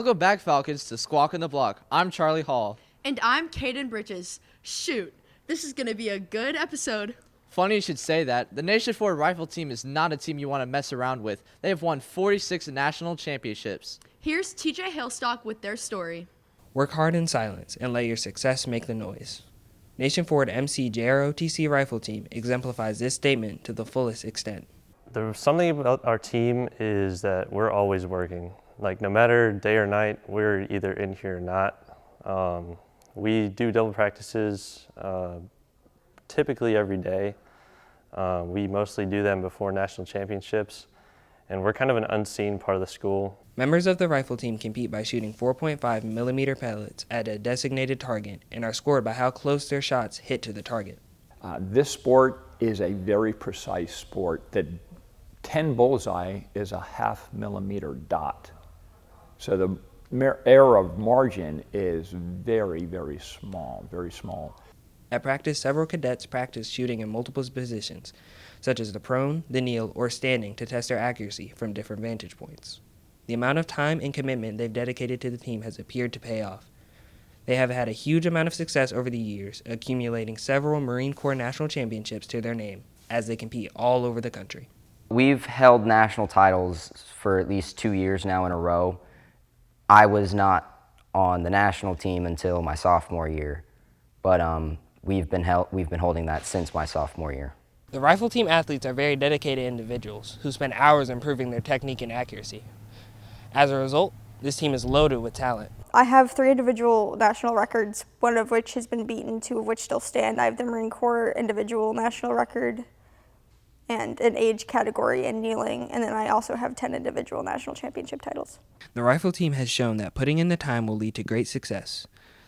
Welcome back, Falcons, to Squawk on the Block. I'm Charlie Hall. And I'm Caden Bridges. Shoot, this is going to be a good episode. Funny you should say that. The Nation Ford rifle team is not a team you want to mess around with. They have won 46 national championships. Here's TJ Hailstock with their story. Work hard in silence and let your success make the noise. Nation Ford MC JROTC rifle team exemplifies this statement to the fullest extent. There's something about our team is that we're always working. Like no matter day or night, we're either in here or not. We do double practices typically every day. We mostly do them before national championships, and we're kind of an unseen part of the school. Members of the rifle team compete by shooting 4.5 millimeter pellets at a designated target and are scored by how close their shots hit to the target. This sport is a very precise sport that 10 bullseye is a half millimeter dot. So the error of margin is very, very small, very small. At practice, several cadets practice shooting in multiple positions, such as the prone, the kneel, or standing to test their accuracy from different vantage points. The amount of time and commitment they've dedicated to the team has appeared to pay off. They have had a huge amount of success over the years, accumulating several Marine Corps national championships to their name as they compete all over the country. We've held national titles for at least 2 years now in a row. I was not on the national team until my sophomore year, but we've been holding that since my sophomore year. The rifle team athletes are very dedicated individuals who spend hours improving their technique and accuracy. As a result, this team is loaded with talent. I have 3 individual national records, one of which has been beaten, 2 of which still stand. I have the Marine Corps individual national record and an age category in kneeling, and then I also have 10 individual national championship titles. The rifle team has shown that putting in the time will lead to great success.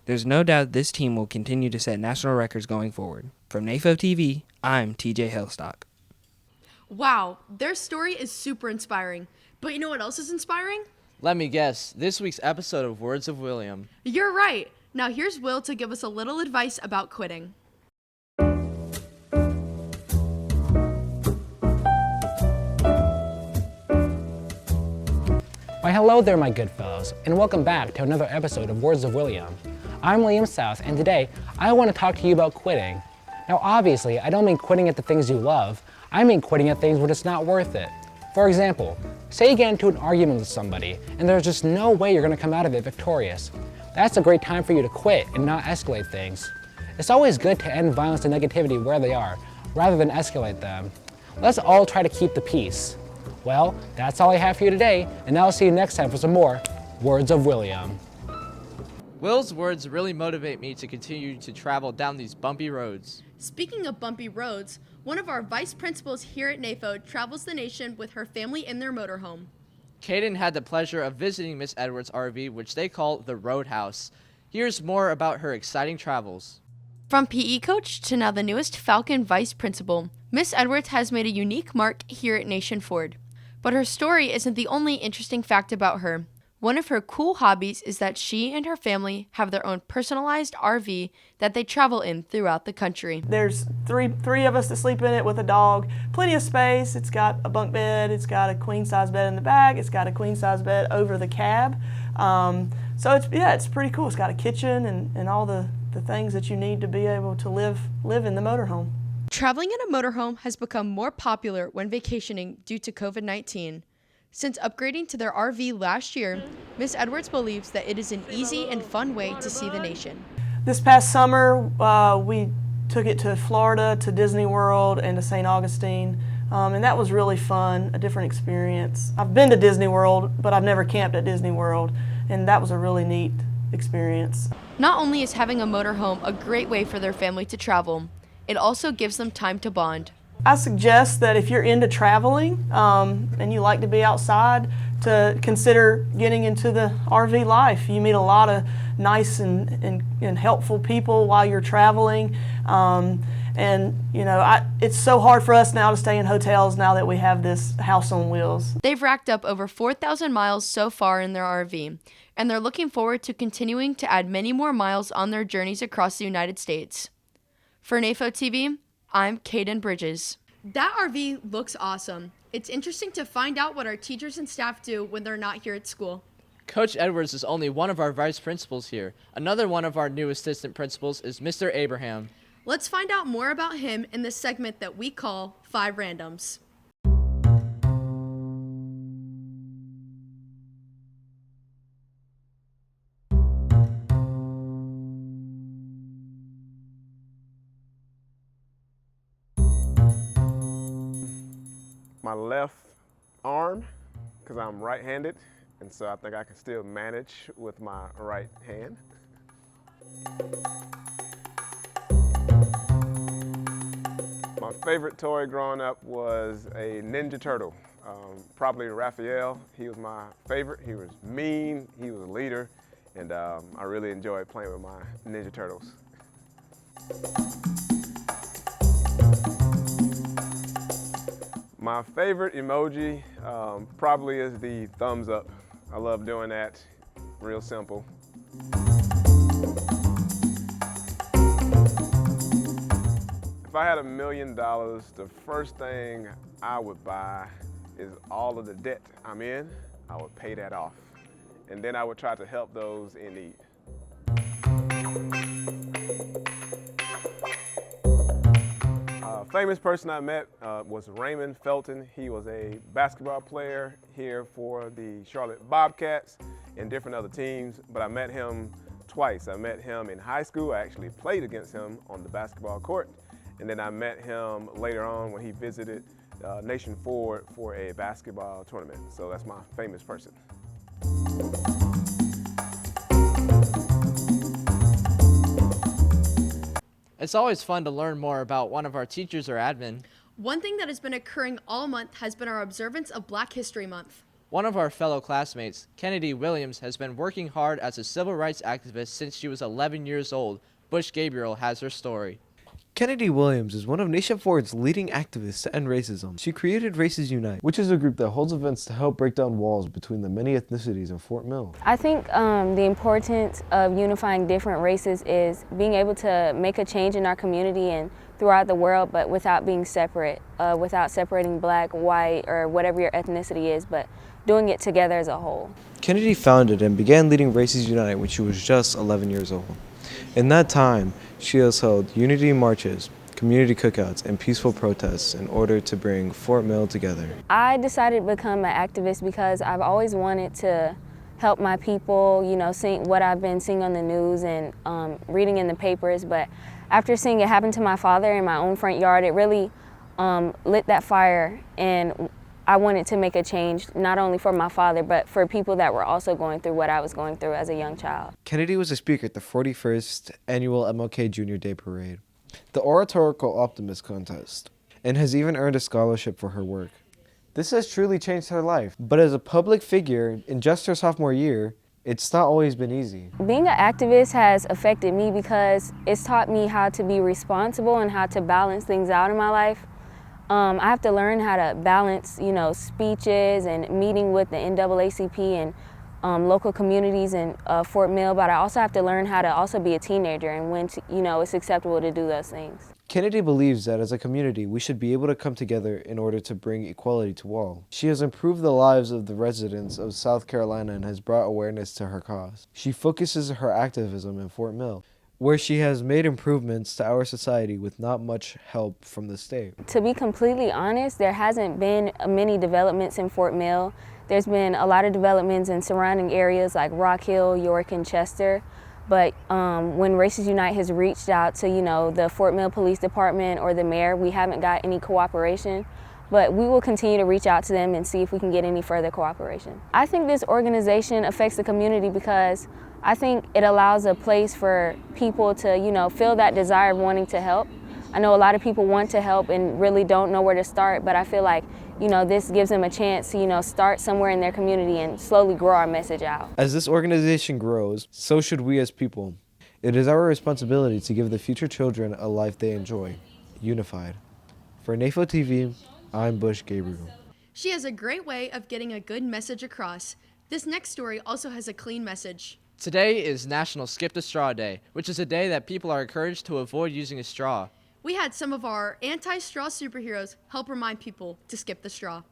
There's no doubt this team will continue to set national records going forward. From NAFO TV, I'm TJ Hailstock. Wow, their story is super inspiring. But you know what else is inspiring? Let me guess, this week's episode of Words of William. You're right. Now here's Will to give us a little advice about quitting. Why hello there, my good fellows, and welcome back to another episode of Words of William. I'm William South, and today I want to talk to you about quitting. Now obviously, I don't mean quitting at the things you love, I mean quitting at things where it's not worth it. For example, say you get into an argument with somebody and there's just no way you're going to come out of it victorious. That's a great time for you to quit and not escalate things. It's always good to end violence and negativity where they are, rather than escalate them. Let's all try to keep the peace. Well, that's all I have for you today, and I'll see you next time for some more Words of William. Will's words really motivate me to continue to travel down these bumpy roads. Speaking of bumpy roads, one of our vice principals here at NAFO travels the nation with her family in their motorhome. Caden had the pleasure of visiting Miss Edwards' RV, which they call the Roadhouse. Here's more about her exciting travels. From PE coach to now the newest Falcon vice principal, Miss Edwards has made a unique mark here at Nation Ford. But her story isn't the only interesting fact about her. One of her cool hobbies is that she and her family have their own personalized RV that they travel in throughout the country. There's three of us that sleep in it with a dog. Plenty of space. It's got a bunk bed. It's got a queen size bed in the back. It's got a queen size bed over the cab. So it's pretty cool. It's got a kitchen and all the things that you need to be able to live in the motorhome. Traveling in a motorhome has become more popular when vacationing due to COVID-19. Since upgrading to their RV last year, Miss Edwards believes that it is an easy and fun way to see the nation. This past summer, we took it to Florida, to Disney World, and to St. Augustine, and that was really fun, a different experience. I've been to Disney World, but I've never camped at Disney World, and that was a really neat experience. Not only is having a motorhome a great way for their family to travel, it also gives them time to bond. I suggest that if you're into traveling and you like to be outside, to consider getting into the RV life. You meet a lot of nice and helpful people while you're traveling. It's so hard for us now to stay in hotels now that we have this house on wheels. They've racked up over 4,000 miles so far in their RV, and they're looking forward to continuing to add many more miles on their journeys across the United States. For NAFO TV, I'm Caden Bridges. That RV looks awesome. It's interesting to find out what our teachers and staff do when they're not here at school. Coach Edwards is only one of our vice principals here. Another one of our new assistant principals is Mr. Abraham. Let's find out more about him in this segment that we call 5 Randoms. My left arm, because I'm right-handed, and so I think I can still manage with my right hand. My favorite toy growing up was a Ninja Turtle, probably Raphael. He was my favorite. He was mean, he was a leader, and I really enjoyed playing with my Ninja Turtles. My favorite emoji probably is the thumbs up. I love doing that, real simple. If I had $1 million, the first thing I would buy is all of the debt I'm in. I would pay that off. And then I would try to help those in need. A famous person I met was Raymond Felton. He was a basketball player here for the Charlotte Bobcats and different other teams, but I met him twice. I met him in high school. I actually played against him on the basketball court. And then I met him later on when he visited Nation Ford for a basketball tournament. So that's my famous person. It's always fun to learn more about one of our teachers or admin. One thing that has been occurring all month has been our observance of Black History Month. One of our fellow classmates, Kennedy Williams, has been working hard as a civil rights activist since she was 11 years old. Bush Gabriel has her story. Kennedy Williams is one of Nation Ford's leading activists to end racism. She created Races Unite, which is a group that holds events to help break down walls between the many ethnicities in Fort Mill. I think the importance of unifying different races is being able to make a change in our community and throughout the world, but without being separate, without separating black, white, or whatever your ethnicity is, but doing it together as a whole. Kennedy founded and began leading Races Unite when she was just 11 years old. In that time, she has held unity marches, community cookouts, and peaceful protests in order to bring Fort Mill together. I decided to become an activist because I've always wanted to help my people, you know, seeing what I've been seeing on the news and reading in the papers. But after seeing it happen to my father in my own front yard, it really lit that fire, and I wanted to make a change, not only for my father, but for people that were also going through what I was going through as a young child. Kennedy was a speaker at the 41st Annual MLK Junior Day Parade, the Oratorical Optimist Contest, and has even earned a scholarship for her work. This has truly changed her life, but as a public figure in just her sophomore year, it's not always been easy. Being an activist has affected me because it's taught me how to be responsible and how to balance things out in my life. I have to learn how to balance, you know, speeches and meeting with the NAACP and local communities in Fort Mill, but I also have to learn how to also be a teenager and when, you know, it's acceptable to do those things. Kennedy believes that as a community, we should be able to come together in order to bring equality to all. She has improved the lives of the residents of South Carolina and has brought awareness to her cause. She focuses her activism in Fort Mill, where she has made improvements to our society with not much help from the state. To be completely honest, there hasn't been many developments in Fort Mill. There's been a lot of developments in surrounding areas like Rock Hill, York, and Chester. But when Races Unite has reached out to, you know, the Fort Mill Police Department or the mayor, we haven't got any cooperation. But we will continue to reach out to them and see if we can get any further cooperation. I think this organization affects the community because I think it allows a place for people to, you know, feel that desire of wanting to help. I know a lot of people want to help and really don't know where to start, but I feel like, you know, this gives them a chance to, you know, start somewhere in their community and slowly grow our message out. As this organization grows, so should we as people. It is our responsibility to give the future children a life they enjoy, unified. For NAFO TV, I'm Bush Gabriel. She has a great way of getting a good message across. This next story also has a clean message. Today is National Skip the Straw Day, which is a day that people are encouraged to avoid using a straw. We had some of our anti-straw superheroes help remind people to skip the straw.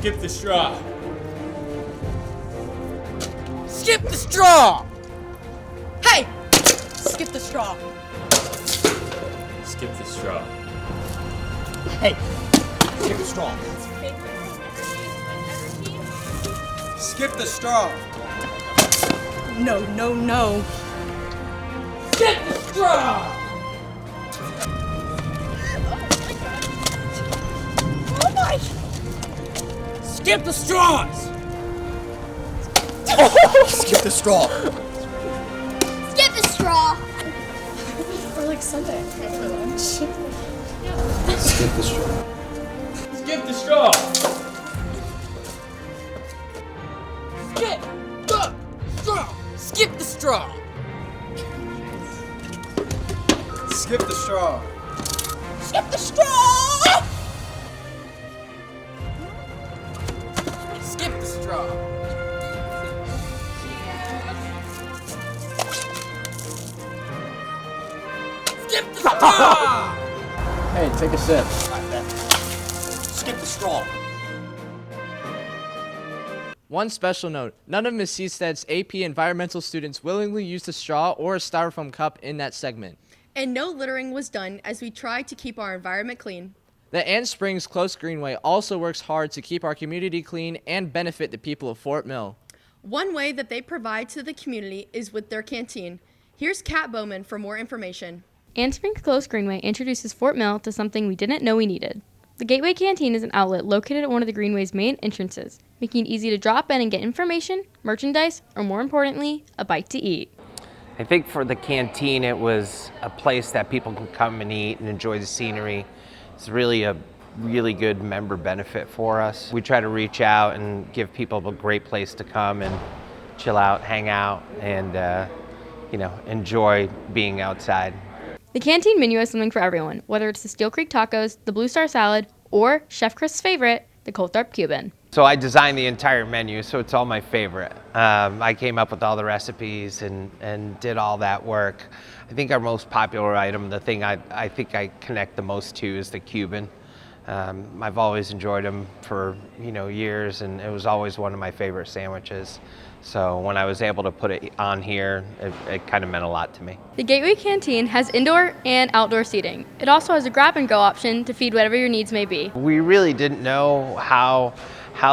Skip the straw. Skip the straw! Hey! Skip the straw. Skip the straw. Hey! Skip the straw. Skip the straw. No, no, no. Skip the straw! Oh my! Skip the straws! Skip the straw. Skip the straw. Or like Sunday for lunch. Skip the straw. Skip the straw. Skip the straw. Skip the straw. Skip the straw. Skip the straw. Skip the straw. Skip the straw. Hey, take a sip. Skip the straw. One special note, none of Ms. Seasted's AP environmental students willingly used a straw or a styrofoam cup in that segment. And no littering was done as we tried to keep our environment clean. The Ann Springs Close Greenway also works hard to keep our community clean and benefit the people of Fort Mill. One way that they provide to the community is with their canteen. Here's Kat Bowman for more information. Ann Springs Close Greenway introduces Fort Mill to something we didn't know we needed. The Gateway Canteen is an outlet located at one of the Greenway's main entrances, making it easy to drop in and get information, merchandise, or more importantly, a bite to eat. I think for the canteen, it was a place that people can come and eat and enjoy the scenery. It's really a really good member benefit for us. We try to reach out and give people a great place to come and chill out, hang out, and enjoy being outside. The canteen menu has something for everyone, whether it's the Steel Creek tacos, the Blue Star salad, or Chef Chris's favorite, the Coulthard Cuban. So I designed the entire menu, so it's all my favorite. I came up with all the recipes and did all that work. I think our most popular item, the thing I think I connect the most to, is the Cuban. I've always enjoyed them for years, and it was always one of my favorite sandwiches. So when I was able to put it on here, it kind of meant a lot to me. The Gateway Canteen has indoor and outdoor seating. It also has a grab-and-go option to feed whatever your needs may be. We really didn't know how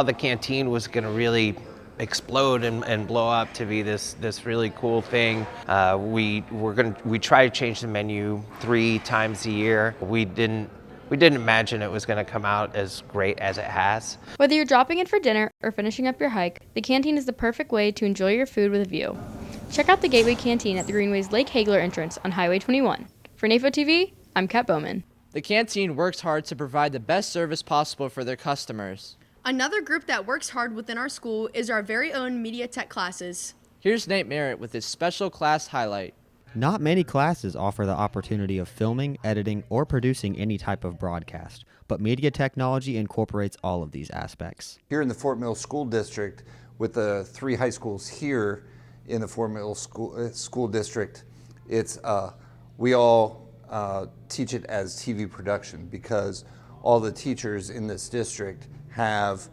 the canteen was going to really explode and blow up to be this really cool thing. We try to change the menu 3 times a year. We didn't imagine it was going to come out as great as it has. Whether you're dropping in for dinner or finishing up your hike, the canteen is the perfect way to enjoy your food with a view. Check out the Gateway Canteen at the Greenway's Lake Hagler entrance on Highway 21. For NAFO TV, I'm Kat Bowman. The canteen works hard to provide the best service possible for their customers. Another group that works hard within our school is our very own media tech classes. Here's Nate Merritt with his special class highlight. Not many classes offer the opportunity of filming, editing, or producing any type of broadcast, but media technology incorporates all of these aspects. Here in the Fort Mill School District, with the 3 high schools here in the Fort Mill School District, it's we all teach it as TV production because all the teachers in this district have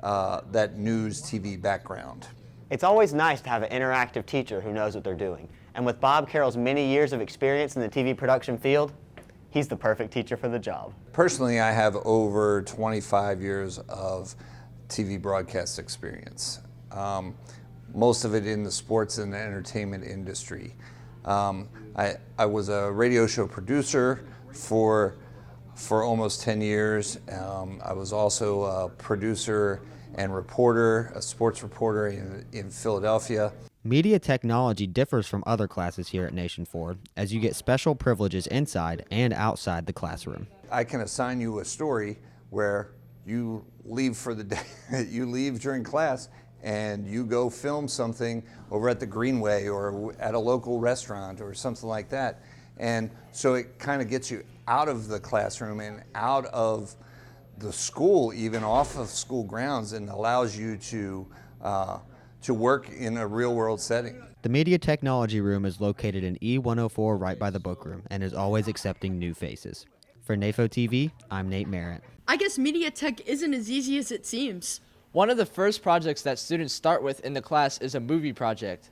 that news TV background. It's always nice to have an interactive teacher who knows what they're doing. And with Bob Carroll's many years of experience in the TV production field, he's the perfect teacher for the job. Personally, I have over 25 years of TV broadcast experience, most of it in the sports and entertainment industry. I was a radio show producer for almost 10 years. I was also a producer and reporter, a sports reporter in Philadelphia. Media technology differs from other classes here at Nation Ford, as you get special privileges inside and outside the classroom. I can assign you a story where you leave for the day, you leave during class and you go film something over at the Greenway or at a local restaurant or something like that. And so it kind of gets you out of the classroom and out of the school, even off of school grounds, and allows you to work in a real-world setting. The Media Technology Room is located in E104 right by the book room and is always accepting new faces. For NAFO TV, I'm Nate Merritt. I guess media tech isn't as easy as it seems. One of the first projects that students start with in the class is a movie project.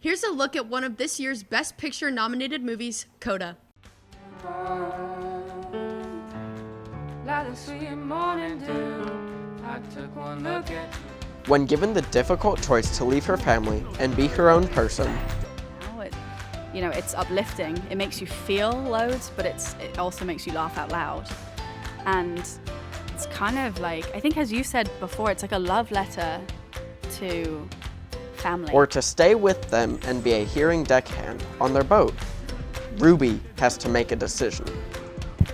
Here's a look at one of this year's Best Picture nominated movies, Coda. When given the difficult choice to leave her family and be her own person, it's uplifting. It makes you feel loads, but it also makes you laugh out loud. And it's kind of like, I think as you said before, it's like a love letter to family. or to stay with them and be a hearing deckhand on their boat, Ruby has to make a decision.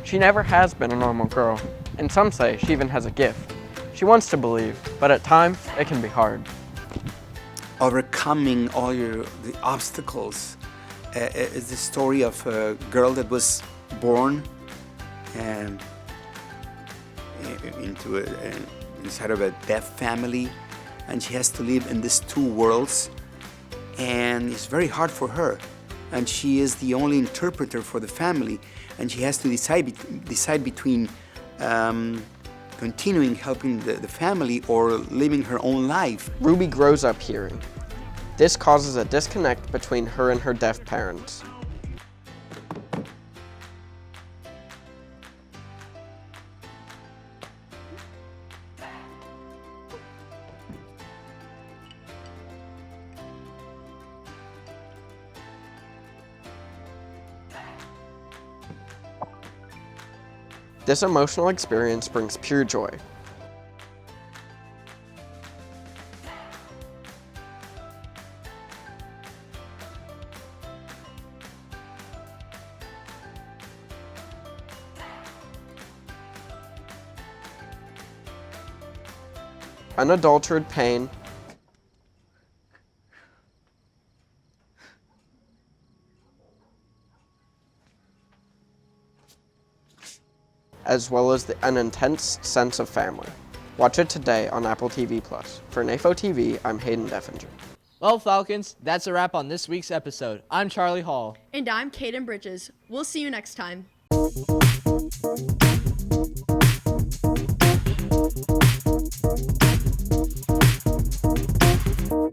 She never has been a normal girl, and some say she even has a gift. She wants to believe, but at times it can be hard. Overcoming all the obstacles is the story of a girl that was born inside of a deaf family, and she has to live in these two worlds, and it's very hard for her, and she is the only interpreter for the family, and she has to decide between continuing helping the family or living her own life. Ruby grows up hearing. This causes a disconnect between her and her deaf parents. This emotional experience brings pure joy. Unadulterated pain, as well as an intense sense of family. Watch it today on Apple TV+. For NAFO TV, I'm Hayden Deffinger. Well, Falcons, that's a wrap on this week's episode. I'm Charlie Hall. And I'm Kaden Bridges. We'll see you next time.